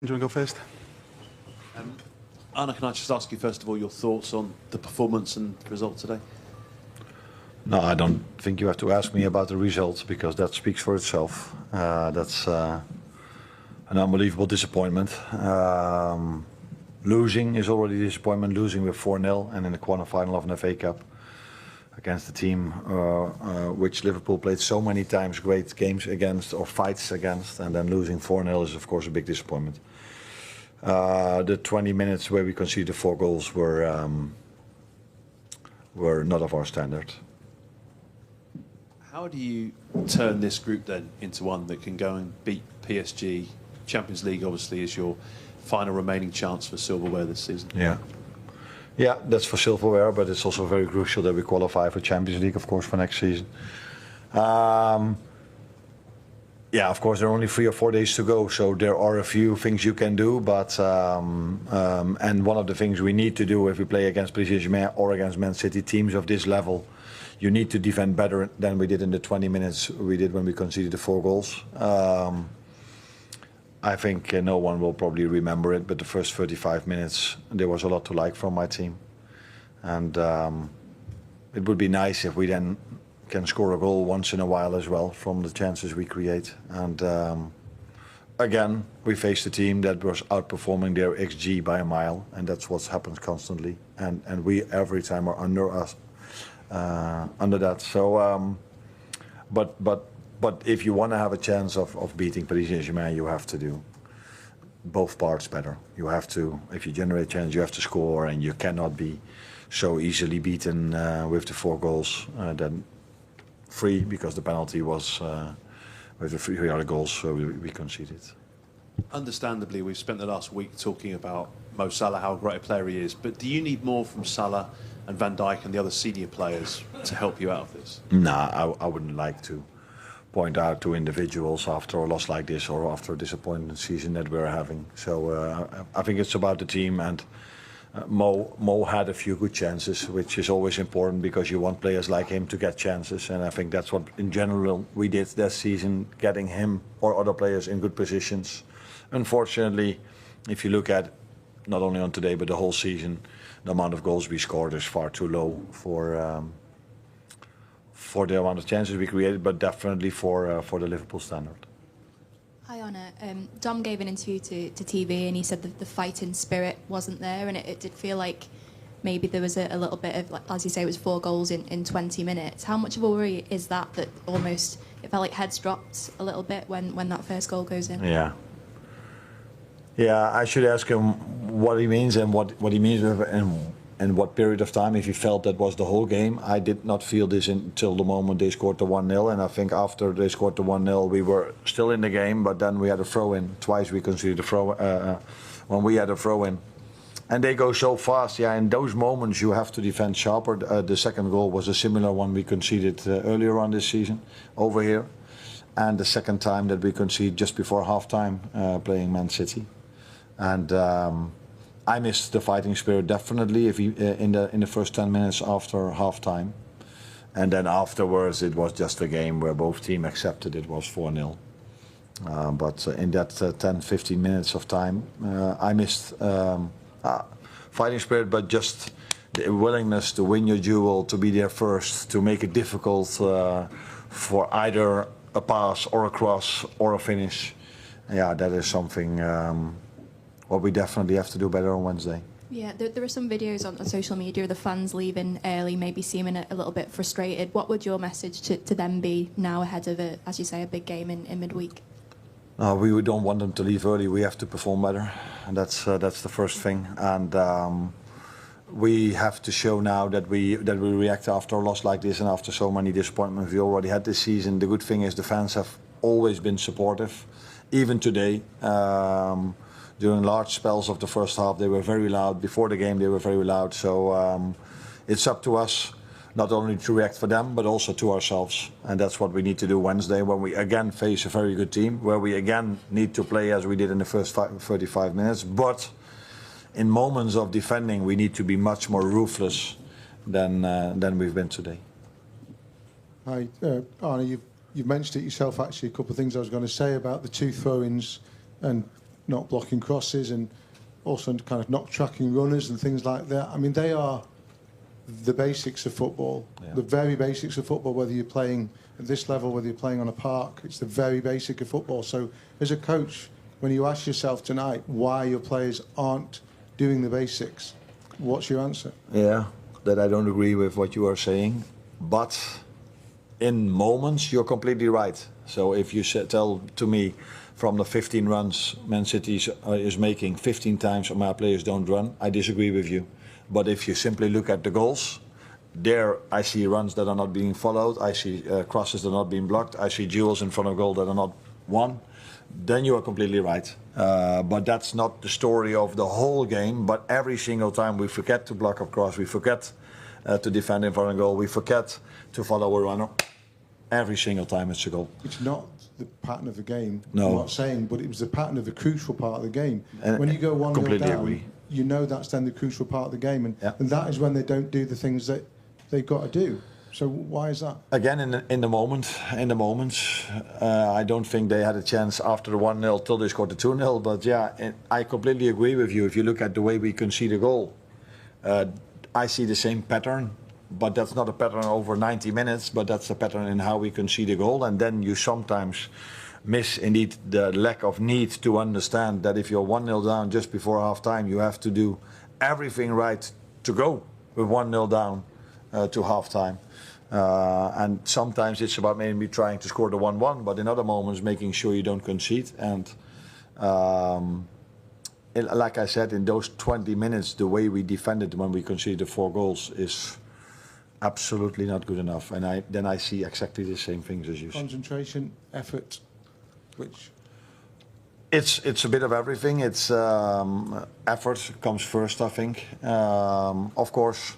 Do you want to go first? Arne, can I just ask you first of all your thoughts on the performance and result today? No, I don't think you have to ask me about the results because that speaks for itself. That's an unbelievable disappointment. Losing is already a disappointment, losing with 4-0 and in the quarter-final of an FA Cup against the team which Liverpool played so many times great games against or fights against, and then losing 4-0 is of course a big disappointment. The 20 minutes where we conceded 4 goals were not of our standard. How do you turn this group then into one that can go and beat PSG? Champions League obviously is your final remaining chance for silverware this season. Yeah, that's for silverware, but it's also very crucial that we qualify for Champions League, of course, for next season. Yeah, of course, there are only 3 or 4 days to go, so there are a few things you can do, but and one of the things we need to do if we play against PSG Saint-Germain or against Man City, teams of this level, you need to defend better than we did in the 20 minutes we did when we conceded the 4 goals. I think no one will probably remember it, but the first 35 minutes there was a lot to like from my team, and it would be nice if we then can score a goal once in a while as well from the chances we create. And again, we faced a team that was outperforming their XG by a mile, and that's what happens constantly. And we every time are under that. So, but if you want to have a chance of beating Paris Saint-Germain, you have to do both parts better. You have to, if you generate a chance, you have to score, and you cannot be so easily beaten with the 4 goals. Then 3, because the penalty was with the 3 other goals, so we conceded. Understandably, we've spent the last week talking about Mo Salah, how great a player he is, but do you need more from Salah and Van Dijk and the other senior players to help you out of this? Nah, I wouldn't like to point out to individuals after a loss like this or after a disappointing season that we're having. So I think it's about the team, and Mo had a few good chances, which is always important because you want players like him to get chances, and I think that's what in general we did this season, getting him or other players in good positions. Unfortunately, if you look at not only on today but the whole season, the amount of goals we scored is far too low for the amount of chances we created, but definitely for the Liverpool standard. Hi Arne, Dom gave an interview to TV and he said that the fighting spirit wasn't there, and it did feel like maybe there was a little bit of, like, as you say, it was 4 goals in 20 minutes. How much of a worry is that almost it felt like heads dropped a little bit when that first goal goes in? Yeah, I should ask him what he means and what he means with and what period of time, if he felt that was the whole game. I did not feel this until the moment they scored the 1-0, and I think after they scored the 1-0 we were still in the game, but then we had a throw-in. Twice we conceded a throw when we had a throw-in. And they go so fast, yeah, in those moments you have to defend sharper. The second goal was a similar one we conceded earlier on this season over here, and the second time that we conceded just before half-time playing Man City. And I missed the fighting spirit definitely in the first 10 minutes after half-time. And then afterwards it was just a game where both teams accepted it was 4-0. But in that 10-15 minutes of time, I missed fighting spirit, but just the willingness to win your duel, to be there first, to make it difficult for either a pass or a cross or a finish. Yeah, that is something what we definitely have to do better on Wednesday. Yeah, there are some videos on social media of the fans leaving early, maybe seeming a little bit frustrated. What would your message to them be now ahead of, as you say, a big game in midweek? We don't want them to leave early. We have to perform better, and that's the first thing. And we have to show now that we react after a loss like this and after so many disappointments we already had this season. The good thing is the fans have always been supportive, even today. During large spells of the first half, they were very loud. Before the game, they were very loud. So it's up to us not only to react for them, but also to ourselves. And that's what we need to do Wednesday when we again face a very good team, where we again need to play as we did in the first 35 minutes. But in moments of defending, we need to be much more ruthless than we've been today. Hi, Arne, you've mentioned it yourself, actually, a couple of things I was going to say about the 2 throw-ins and not blocking crosses, and also kind of not tracking runners and things like that. I mean, they are the basics of football, the very basics of football, whether you're playing at this level, whether you're playing on a park, it's the very basic of football. So as a coach, when you ask yourself tonight why your players aren't doing the basics, what's your answer? Yeah, that I don't agree with what you are saying, but in moments you're completely right. So if you tell to me from the 15 runs Man City is making 15 times my players don't run, I disagree with you. But if you simply look at the goals, there I see runs that are not being followed, I see crosses that are not being blocked, I see duels in front of goal that are not won, then you are completely right. But that's not the story of the whole game, but every single time we forget to block up cross, we forget to defend in front of goal, we forget to follow a runner. Every single time it's a goal. It's not the pattern of the game, no. I'm not saying, but it was the pattern of the crucial part of the game. And when you go 1-0 down, agree. you know that's then the crucial part of the game, and that is when they don't do the things that they've got to do. So why is that? Again, in the moments, I don't think they had a chance after the 1-0 till they scored the 2-0. But yeah, I completely agree with you. If you look at the way we concede a goal, I see the same pattern. But that's not a pattern over 90 minutes, but that's a pattern in how we concede a goal. And then you sometimes miss indeed the lack of need to understand that if you're 1-0 down just before half time, you have to do everything right to go with 1-0 down to half time. And sometimes it's about maybe trying to score the 1-1, but in other moments making sure you don't concede. And like I said, in those 20 minutes, the way we defended when we conceded the 4 goals is absolutely not good enough, and then I see exactly the same things as you. Concentration, effort, which? It's a bit of everything. It's effort comes first, I think. Of course,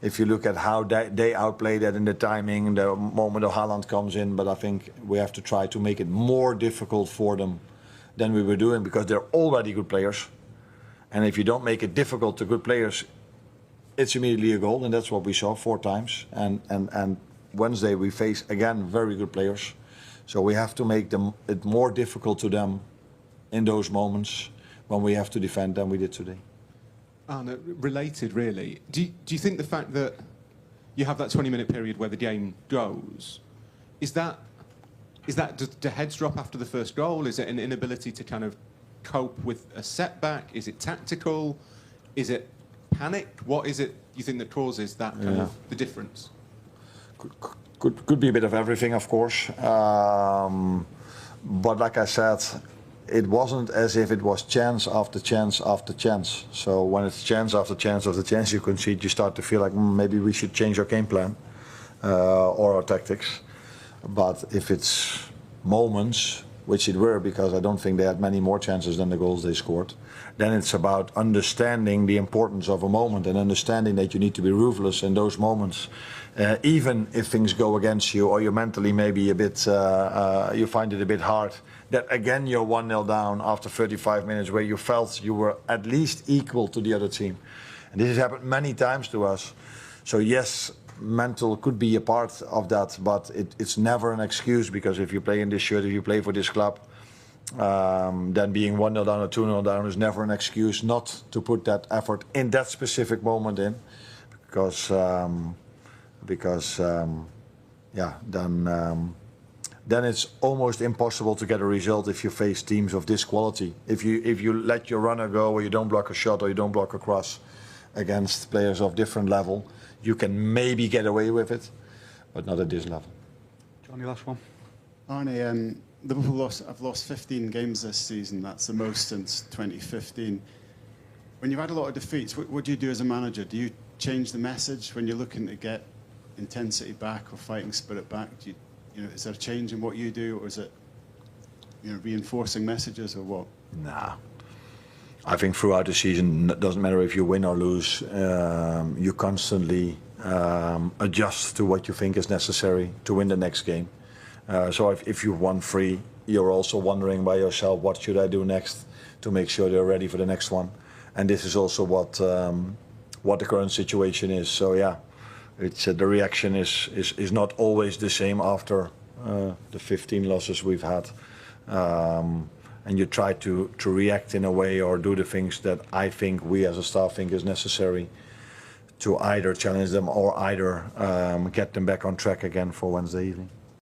if you look at how they outplay that in the timing, the moment of Haaland comes in, but I think we have to try to make it more difficult for them than we were doing, because they're already good players, and if you don't make it difficult to good players, it's immediately a goal, and that's what we saw 4 times. And Wednesday we face again very good players, so we have to make it more difficult to them in those moments when we have to defend than we did today. Arne, related really, do you think the fact that you have that 20-minute period where the game goes, is that do heads drop after the first goal? Is it an inability to kind of cope with a setback? Is it tactical? Is it panic? What is it you think that causes that kind of the difference? Could be a bit of everything, of course. But like I said, it wasn't as if it was chance after chance after chance. So when it's chance after chance after chance you concede, you start to feel like maybe we should change our game plan or our tactics. But if it's moments, which it were, because I don't think they had many more chances than the goals they scored, then it's about understanding the importance of a moment and understanding that you need to be ruthless in those moments. Even if things go against you or you're mentally maybe a bit, you find it a bit hard, that again you're 1-0 down after 35 minutes where you felt you were at least equal to the other team. And this has happened many times to us. So yes, mental could be a part of that, but it's never an excuse, because if you play in this shirt, if you play for this club, then being 1-0 down or 2-0 down is never an excuse not to put that effort in that specific moment in, because then it's almost impossible to get a result if you face teams of this quality. If you let your runner go, or you don't block a shot, or you don't block a cross against players of different level, you can maybe get away with it, but not at this level. Johnny, last one. Arne, Liverpool have lost 15 games this season. That's the most since 2015. When you've had a lot of defeats, what do you do as a manager? Do you change the message when you're looking to get intensity back or fighting spirit back? Is there a change in what you do, or is it reinforcing messages, or what? Nah. I think throughout the season, it doesn't matter if you win or lose, you constantly adjust to what you think is necessary to win the next game. So if you've won 3, you're also wondering by yourself, what should I do next to make sure they're ready for the next one? And this is also what the current situation is. So yeah, it's the reaction is not always the same after the 15 losses we've had. and you try to react in a way or do the things that I think we as a staff think is necessary to either challenge them or either get them back on track again for Wednesday evening.